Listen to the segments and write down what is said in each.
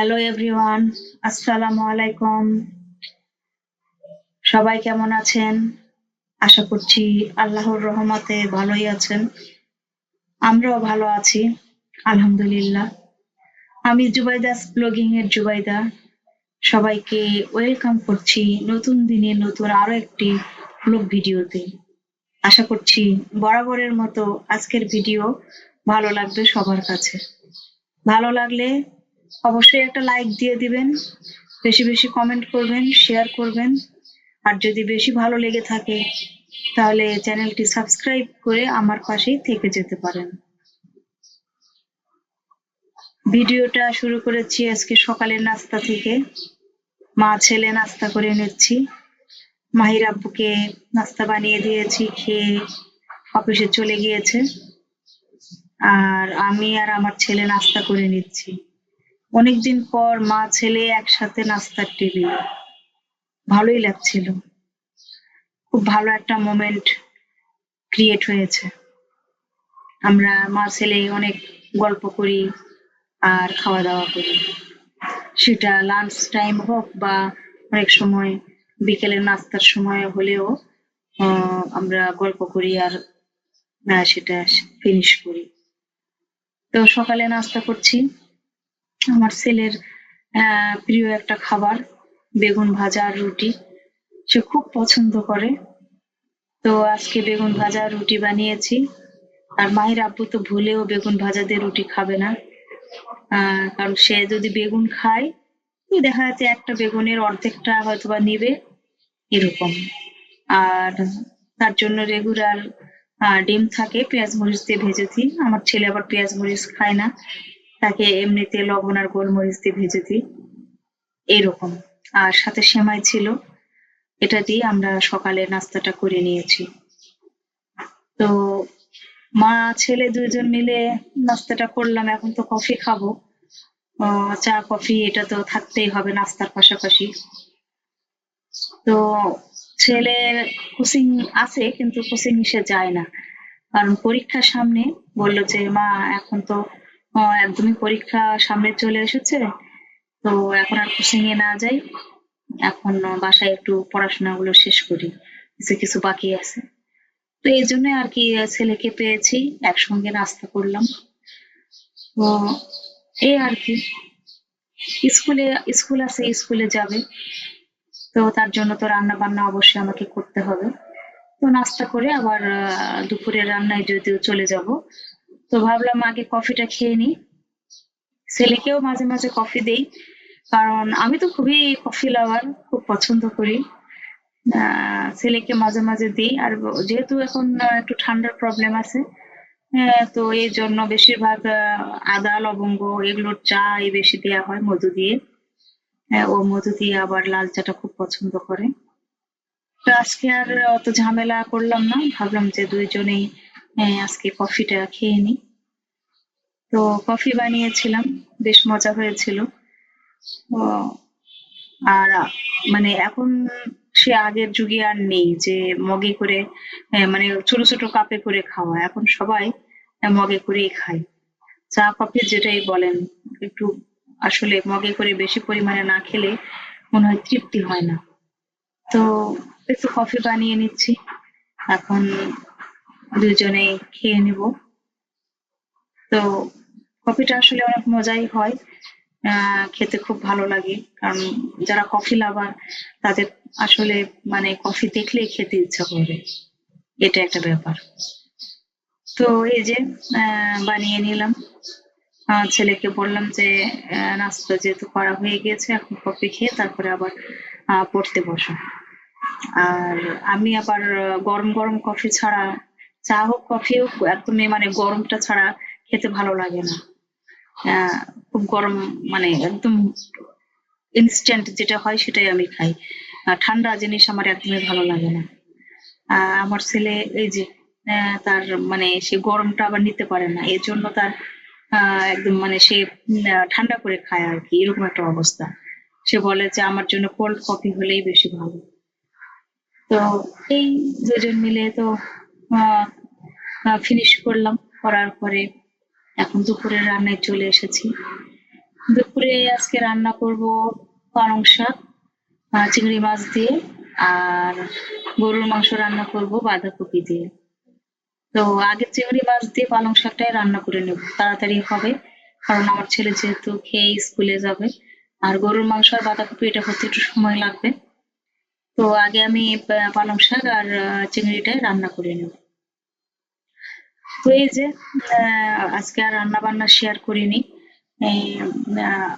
Hello everyone, আসসালামু আলাইকুম। সবাই কেমন আছেন? আশা করছি আল্লাহর রহমতে ভালোই আছেন। আমরাও ভালো আছি, আলহামদুলিল্লাহ। আমি জুবাইদাস ব্লগিং এর জুবাইদা। সবাইকে ওয়েলকাম করছি নতুন দিনে নতুন আরো একটি ব্লগ ভিডিওতে। আশা করছি বরাবরের মতো আজকের ভিডিও ভালো লাগবে সবার কাছে। ভালো লাগলে অবশ্যই একটা লাইক দিয়ে দিবেন, বেশি বেশি কমেন্ট করবেন, শেয়ার করবেন। আর যদি বেশি ভালো লেগে থাকে তাহলে চ্যানেলটি সাবস্ক্রাইব করে আমার পাশেই থেকে যেতে পারেন। ভিডিওটা শুরু করেছি আজকে সকালের নাস্তা থেকে। মা ছেলে নাস্তা করে নিচ্ছি। মাহির আব্বুকে নাস্তা বানিয়ে দিয়েছি, খেয়ে অফিসে চলে গিয়েছে। আর আমি আর আমার ছেলে নাস্তা করে নিচ্ছি। অনেকদিন পর মা ছেলে একসাথে নাস্তার টেবিলে, ভালোই লাগছিল। খুব ভালো একটা মোমেন্ট ক্রিয়েট হয়েছে। আমরা মা ছেলে অনেক গল্প করি আর খাওয়া দাওয়া করি, সেটা লাঞ্চ টাইম হোক বা অনেক সময় বিকেলের নাস্তার সময় হলেও আমরা গল্প করি আর সেটা ফিনিশ করি। তো সকালে নাস্তা করছি আমার ছেলের প্রিয় একটা খাবার, বেগুন ভাজা আর রুটি। সে খুব পছন্দ করে। তো আজকে বেগুন ভাজা রুটি বানিয়েছি। আর মাহির আব্বু তো ভুলেও বেগুন ভাজা দিয়ে রুটি খাবে না। কারণ সে যদি বেগুন খায়, তো দেখা যাচ্ছে একটা বেগুনের অর্ধেকটা হয়তোবা নিবে, এরকম। আর তার জন্য রেগুলার ডিম থাকে, পেঁয়াজ মরিচ দিয়ে ভেজে দিই। আমার ছেলে আবার পেঁয়াজ মরিচ খায় না, তাকে এমনিতে লবণ আর গোলমরিচ দিয়ে ভেজে দিই, এরকম। আর সাথে সেমাই ছিল, এটা দিয়ে আমরা সকালে নাস্তাটা করে নিয়েছি। তো মা ছেলে দুইজন মিলে নাস্তাটা করলাম। এখন তো কফি খাবো। চা কফি এটা তো থাকতেই হবে নাস্তার পাশাপাশি। তো ছেলের কোচিং আছে, কিন্তু কোচিং সে যায় না, কারণ পরীক্ষার সামনে। বললো যে মা এখন তো একদমই পরীক্ষা সামনে চলে এসেছে, তো এখন আর কোচিং এ না যাই, এখন বাসায় একটু পড়াশোনা গুলো শেষ করি, কিছু কিছু বাকি আছে। তো এই জন্য আর কি ছেলেকে পেয়েছি, একসঙ্গে নাস্তা করলাম। তো এই আর কি, স্কুল আছে, স্কুলে যাবে, তো তার জন্য তো রান্না বান্না অবশ্যই আমাকে করতে হবে। তো নাস্তা করে আবার দুপুরের রান্নায় যদিও চলে যাব। তো ভাবলাম আগে কফিটা খেয়ে নিই। ছেলেকেও মাঝে মাঝে কফি দেই, কারণ আমি তো খুবই কফি লাভার, খুব পছন্দ করি। ছেলেকে মাঝে মাঝে দিই। আর যেহেতু এখন একটু ঠান্ডার প্রবলেম আছে, তো এই জন্য বেশিরভাগ আদা লবঙ্গ এগুলোর চা বেশি দেওয়া হয় মধু দিয়ে। ও মধু দিয়ে আবার লাল চাটা খুব পছন্দ করে। তো আজকে আর অত ঝামেলা করলাম না, ভাবলাম যে দুইজনেই আজকে কফিটা খেয়ে নিই। তো কফি বানিয়েছিলাম, বেশ মজা হয়েছিল। ও, আর মানে এখন সে আগের যুগে আর নেই যে মগে করে, মানে ছোট ছোট কাপে করে খাওয়া। এখন সবাই মগে করেই খায়। চা কফি যেটাই বলেন, একটু আসলে মগে করে বেশি পরিমাণে না খেলে মনে হয় তৃপ্তি হয় না। তো একটু কফি বানিয়ে নিচ্ছি, এখন দুজনেই খেয়ে নিব। তো কফিটা আসলে অনেক মজাই হয়, খেতে খুব ভালো লাগে। কারণ যারা কফি লাভার তাদের আসলে মানে কফি দেখলেই খেতে ইচ্ছা করে, এটা একটা ব্যাপার। তো এই যে বানিয়ে নিলাম। ছেলেকে বললাম যে নাস্তা যেহেতু করা হয়ে গিয়েছে, এখন কফি খেয়ে তারপরে আবার পড়তে বসো। আর আমি আবার গরম গরম কফি ছাড়া, চা হোক কফি হোক, একদমই মানে গরমটা ছাড়া খেতে ভালো লাগে না। আহ খুব গরম, মানে একদম ইনস্ট্যান্ট যেটা হয় সেটাই আমি খাই। ঠান্ডা জিনিস আমার একদমই ভালো লাগে না। আমার ছেলে এই যে তার মানে সে গরমটা আবার নিতে পারে না, এর জন্য তার একদম মানে সে ঠান্ডা করে খায় আর কি, এরকম একটা অবস্থা। সে বলে যে আমার জন্য কোল্ড কফি হলেই বেশি ভালো। তো এই দুজন মিলে তো ফিনিশ করলাম, করার পরে এখন দুপুরের রান্নায় চলে এসেছি। দুপুরে আজকে রান্না করব পালং শাক চিংড়ি মাছ দিয়ে, আর গরুর মাংস রান্না করব বাঁধাকপি দিয়ে। তো আগে চিংড়ি মাছ দিয়ে পালং শাকটাই রান্না করে নেব, তাড়াতাড়ি হবে, কারণ আমার ছেলে যেহেতু খেয়ে স্কুলে যাবে। আর গরুর মাংস আর বাঁধাকপি এটা হতে একটু সময় লাগবে। তো আগে আমি পালং শাক আর চিংড়িটাই রান্না করে নেব। তো এই যে আজকে আর রান্না বান্না শেয়ার করিনি। এই, আহ,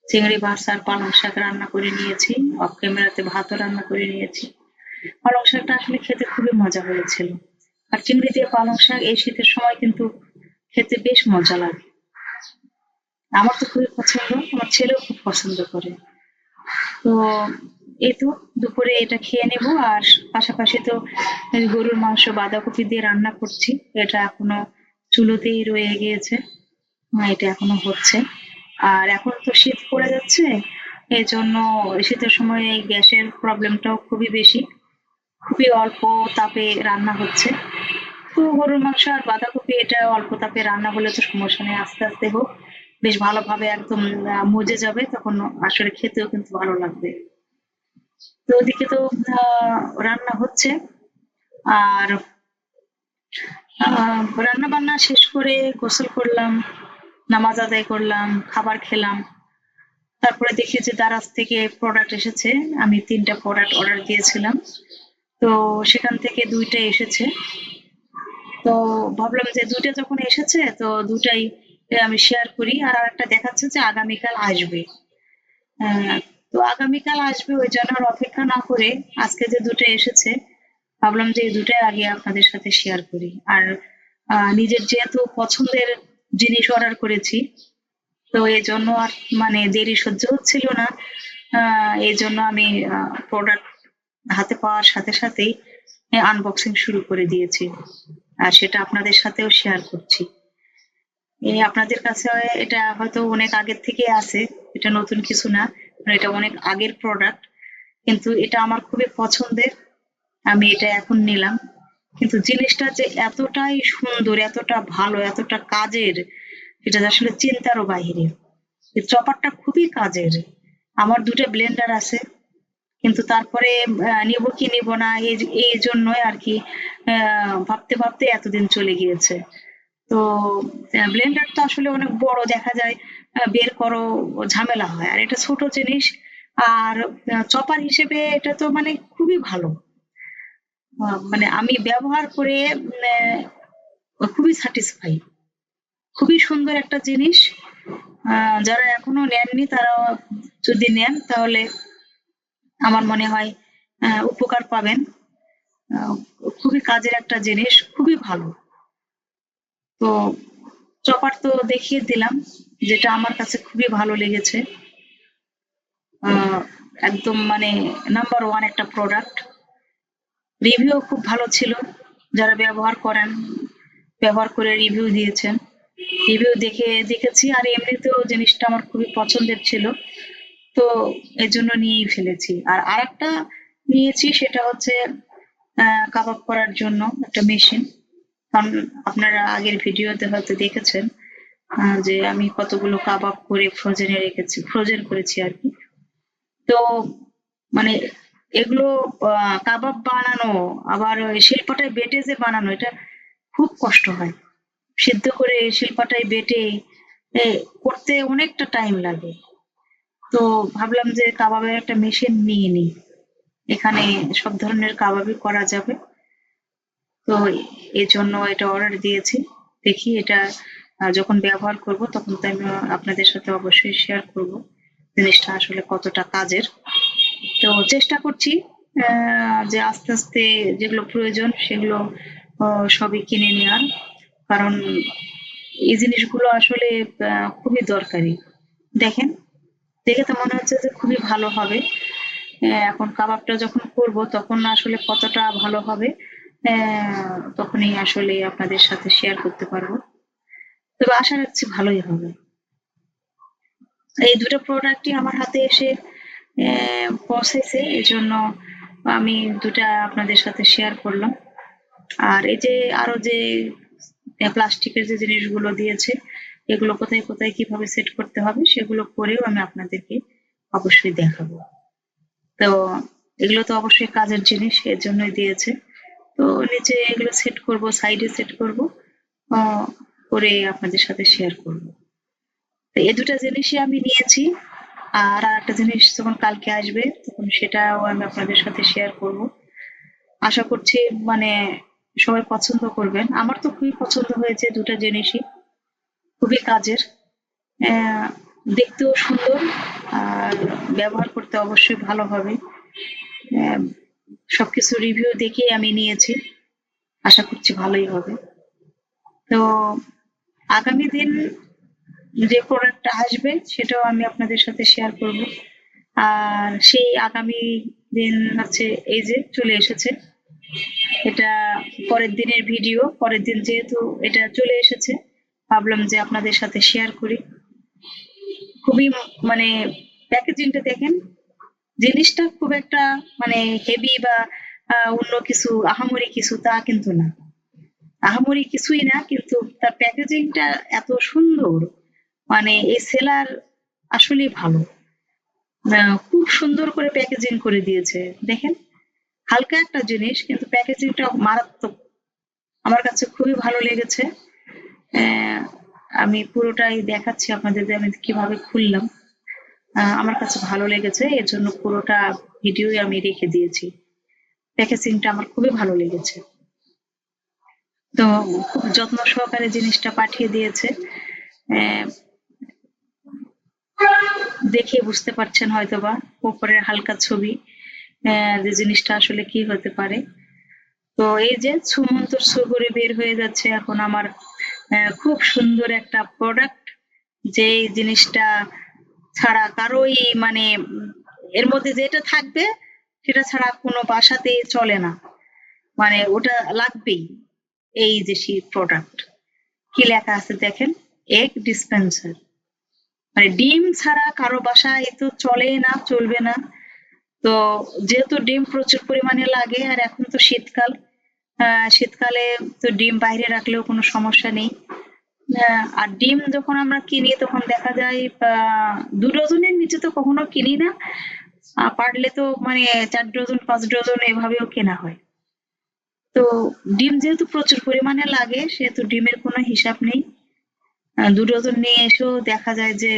চিংড়ি মাছ আর পালং শাক রান্না করে নিয়েছি, অফ ক্যামেরাতে ভাতও রান্না করে নিয়েছি। পালং শাকটা আসলে খেতে খুবই মজা হয়েছিল। আর চিংড়ি দিয়ে পালং শাক এই শীতের সময় কিন্তু খেতে বেশ মজা লাগে। আমার তো খুবই পছন্দ, আমার ছেলেও খুব পছন্দ করে। তো এই তো দুপুরে এটা খেয়ে নেব। আর পাশাপাশি তো এই গরুর মাংস বাঁধাকপি দিয়ে রান্না করছি, এটা এখনো চুলোতেই রয়ে গিয়েছে। এটা এখনো হচ্ছে। আর এখন তো শীত পড়ে যাচ্ছে, এই জন্য শীতের সময় এই গ্যাসের প্রবলেমটাও খুবই বেশি, খুবই অল্প তাপে রান্না হচ্ছে। তো গরুর মাংস আর বাঁধাকপি এটা অল্প তাপে রান্না হলে তো সমস্যা নেই, আস্তে আস্তে হোক, বেশ ভালোভাবে একদম মজে যাবে, তখন আসলে খেতেও কিন্তু ভালো লাগবে। তো ওদিকে তো রান্না হচ্ছে। আর রান্না বান্না শেষ করে গোসল করলাম, নামাজ আদায় করলাম, খাবার খেলাম। তারপরে দেখি যে দারাজ থেকে প্রোডাক্ট এসেছে। আমি 3টা প্রোডাক্ট অর্ডার দিয়েছিলাম, তো সেখান থেকে 2টা এসেছে। তো ভাবলাম যে 2টা যখন এসেছে তো 2টাই আমি শেয়ার করি। আর আরেকটা দেখাচ্ছে যে আগামীকাল আসবে। আহ, তো আগামীকাল আসবে, ওই জন্য আর অপেক্ষা না করে আজকে যে 2টা এসেছে ভাবলাম যে এই 2টাই আগে আপনাদের সাথে শেয়ার করি। আর নিজের যেহেতু পছন্দের জিনিস অর্ডার করেছি, তো এই জন্য আর মানে দেরি সহ্য হচ্ছিল না। এই জন্য আমি প্রোডাক্ট হাতে পাওয়ার সাথে সাথেই আনবক্সিং শুরু করে দিয়েছি, আর সেটা আপনাদের সাথেও শেয়ার করছি। আপনাদের কাছে এটা হয়তো অনেক আগের থেকে আছে, এটা নতুন কিছু না, এটা অনেক আগের প্রোডাক্ট, কিন্তু এটা আমার খুবই পছন্দের, আমি এটা এখন নিলাম। কিন্তু জিনিসটা যে এতটাই সুন্দর, এতটা ভালো, এতটা কাজের, এটা আসলে চিন্তারও বাইরে। এই চপারটা খুবই কাজের। আমার 2টা ব্লেন্ডার আছে, কিন্তু তারপরে নিব কি নিব না এই জন্যই আর কি ভাবতে ভাবতে এতদিন চলে গিয়েছে। তো ব্লেন্ডার তো আসলে অনেক বড় দেখা যায়, বের করো ঝামেলা হয়, আর এটা ছোট জিনিস। আর চপার হিসেবে এটা তো মানে খুবই ভালো। মানে আমি ব্যবহার করে খুবই স্যাটিসফাই, খুবই সুন্দর একটা জিনিস। যারা এখনো নেননি তারা যদি নেন তাহলে আমার মনে হয় উপকার পাবেন। আহ, খুবই কাজের একটা জিনিস, খুবই ভালো। তো চপার তো দেখিয়ে দিলাম, যেটা আমার কাছে খুবই ভালো লেগেছে। আহ, একদম মানে নাম্বার 1 একটা প্রোডাক্ট। রিভিউ খুব ভালো ছিল, যারা ব্যবহার করেন, ব্যবহার করে রিভিউ দিয়েছেন। রিভিউ দেখেছি, আর এমনিতেও জিনিসটা আমার খুবই পছন্দের ছিল, তো এর জন্য নিয়েই ফেলেছি। আর আরেকটা নিয়েছি, সেটা হচ্ছে কাবাব করার জন্য একটা মেশিন। কারণ আপনারা আগের ভিডিওতে হয়তো দেখেছেন যে আমি কতগুলো কাবাব করে ফ্রোজেনে রেখেছি, ফ্রোজেন করেছি আর কি। তো মানে এগুলো কাবাব বানানো, আবার ওই শিলপাটায় বেটে যে বানানো, এটা খুব কষ্ট হয়। সিদ্ধ করে শিলপাটায় বেটে এ, করতে অনেকটা টাইম লাগে। তো ভাবলাম যে কাবাবের একটা মেশিন নিয়ে নিই, এখানে সব ধরনের কাবাবই করা যাবে। তো এর জন্য এটা অর্ডার দিয়েছি। দেখি এটা যখন ব্যবহার করব তখন তো আমি আপনাদের সাথে অবশ্যই শেয়ার করব জিনিসটা আসলে কতটা কাজের। তো চেষ্টা করছি যে আস্তে আস্তে যেগুলো প্রয়োজন সেগুলো সবই কিনে নেওয়ার, কারণ এই জিনিসগুলো আসলে খুবই দরকারি। দেখেন, দেখে তো মনে হচ্ছে যে খুবই ভালো হবে। এখন কাবাবটা যখন করব তখন আসলে কতটা ভালো হবে তখনই আসলে আপনাদের সাথে শেয়ার করতে পারবো। তবে আশা রাখছি ভালোই হবে। এই 2টা প্রোডাক্টই আমার হাতে এসে পৌঁছেছে, এজন্য আমি 2টা আপনাদের সাথে শেয়ার করলাম। আর এই যে আরো যে প্লাস্টিকের যে জিনিসগুলো দিয়েছে, এগুলো কোথায় কোথায় কিভাবে সেট করতে হবে সেগুলো করেও আমি আপনাদেরকে অবশ্যই দেখাবো। তো এগুলো তো অবশ্যই কাজের জিনিস, এর জন্যই দিয়েছে। তো নিচে এগুলো সেট করব, সাইডে সেট করব, করে আপনাদের সাথে শেয়ার করব। তো এই দুটা জিনিসই আমি নিয়েছি। আর একটা জিনিস যখন কালকে আসবে তখন সেটাও আমি আপনাদের সাথে শেয়ার করব। আশা করছি মানে সবাই পছন্দ করবেন। আমার তো খুবই পছন্দ হয়েছে দুটা জিনিসই, খুবই কাজের। আহ, দেখতেও সুন্দর, আর ব্যবহার করতে অবশ্যই ভালো হবে। আহ, সবকিছু রিভিউ দেখেই আমি নিয়েছি, আশা করছি ভালোই হবে। তো আগামী দিন যে প্রোডাক্টটা আসবে সেটাও আমি আপনাদের সাথে শেয়ার করব। আর সেই আগামী দিন হচ্ছে এই যে চলে এসেছে, এটা পরের দিনের ভিডিও। পরের দিন যেহেতু এটা চলে এসেছে, ভাবলাম যে আপনাদের সাথে শেয়ার করি। খুবই মানে প্যাকেজিংটা দেখেন, জিনিসটা খুব একটা মানে হেভি বা অন্য কিছু আহামরি কিছু তা কিন্তু না, আহামরি কিছুই না, কিন্তু তার প্যাকেজিংটা এত সুন্দর, মানে এই সেলার আসলেই ভালো। খুব সুন্দর করে প্যাকেজিং করে দিয়েছে দেখেন, হালকা একটা জিনিস কিন্তু প্যাকেজিংটা মারাত্মক, আমার কাছে খুবই ভালো লেগেছে। আহ, আমি পুরোটাই দেখাচ্ছি আপনাদের যে আমি কিভাবে খুললাম। আমার কাছে ভালো লেগেছে, এর জন্য পুরোটা ভিডিও আমি রেখে দিয়েছি। প্যাকেজিংটা আমার খুবই ভালো লেগেছে। তো খুব যত্ন সহকারে জিনিসটা পাঠিয়ে দিয়েছে। আহ, দেখে বুঝতে পারছেন হয়তোবা উপরের হালকা ছবি, যে জিনিসটা আসলে কি হতে পারে। তো এই যে সুমন্তর সু করে বের হয়ে যাচ্ছে এখন আমার খুব সুন্দর একটা প্রোডাক্ট, যে জিনিসটা ছাড়া কারোই মানে এর মধ্যে যেটা থাকবে সেটা ছাড়া কোনো বাসাতে চলে না, মানে ওটা লাগবেই। এই যে সেই প্রোডাক্ট, কি লেখা আছে দেখেন, এগ ডিসপেন্সার, মানে ডিম ছাড়া কারো বাসায় তো চলে না, চলবে না। তো যেহেতু ডিম প্রচুর পরিমাণে লাগে, আর এখন তো শীতকাল, শীতকালে তো ডিম বাইরে রাখলেও কোনো সমস্যা নেই। আর ডিম যখন আমরা কিনি তখন দেখা যায় 2 ডজনের নিচে তো কখনো কিনি না, পারলে তো মানে 4 ডজন 5 ডজন এভাবেও কেনা হয়। তো ডিম যেহেতু প্রচুর পরিমাণে লাগে সেহেতু ডিমের কোনো হিসাব নেই। 2 ডজন নিয়ে এসেও দেখা যায় যে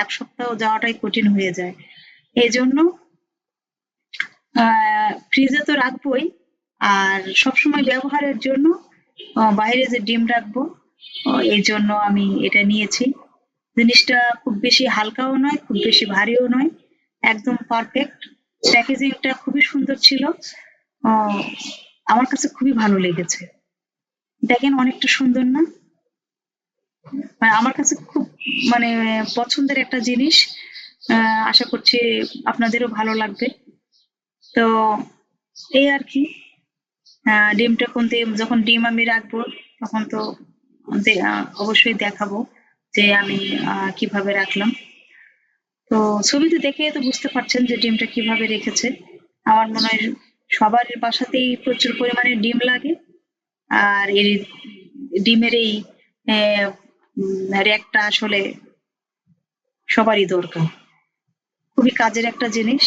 1 সপ্তাহ যাওয়াটাই কঠিন হয়ে যায়। এই জন্য ফ্রিজে তো রাখবোই, আর সবসময় ব্যবহারের জন্য বাইরে যে ডিম রাখবো, এই জন্য আমি এটা নিয়েছি। জিনিসটা খুব বেশি হালকাও নয়, খুব বেশি ভারীও নয়, একদম পারফেক্ট। প্যাকেজিংটা খুবই সুন্দর ছিল, আমার কাছে খুবই ভালো লেগেছে। দেখেন অনেকটা সুন্দর না, মানে আমার কাছে খুব মানে পছন্দের একটা জিনিস। আশা করছি আপনাদেরও ভালো লাগবে। তো এই আর কি, ডিমটা যখন ডিম আমি রাখবো তখন তো অবশ্যই দেখাবো যে আমি কিভাবে রাখলাম। তো ছবিতে দেখে তো বুঝতে পারছেন যে ডিমটা কিভাবে রেখেছে। আমার মনে হয় সবার বাসাতেই প্রচুর পরিমাণে ডিম লাগে, আর এই ডিমের এই র্যাকটা আসলে সবারই দরকার, খুবই কাজের একটা জিনিস।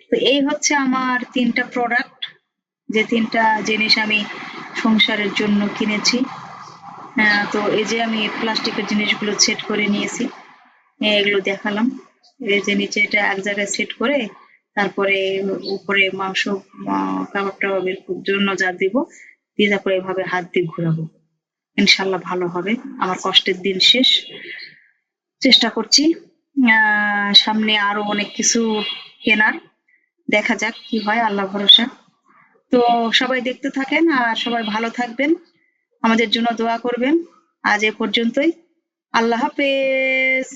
তো এই হচ্ছে আমার 3টা প্রোডাক্ট, যে 3টা জিনিস আমি সংসারের জন্য কিনেছি। তো এই যে আমি প্লাস্টিকের জিনিসগুলো সেট করে নিয়েছি, এগুলো দেখালাম। এই যে নিচে এটা এক জায়গায় সেট করে তারপরে উপরে মাংস কাবাব টাবাবের জন্য যা দিব দিয়ে তারপরে এভাবে হাত দিয়ে ঘোরাবো, ইনশাল্লাহ ভালো হবে। আমার কষ্টের দিন শেষ, চেষ্টা করছি সামনে আরো অনেক কিছু কেনার, দেখা যাক কি হয়, আল্লাহ ভরসা। তো সবাই দেখতে থাকেন আর সবাই ভালো থাকবেন, আমাদের জন্য দোয়া করবেন। আজ এ পর্যন্তই, আল্লাহ হাফেজ।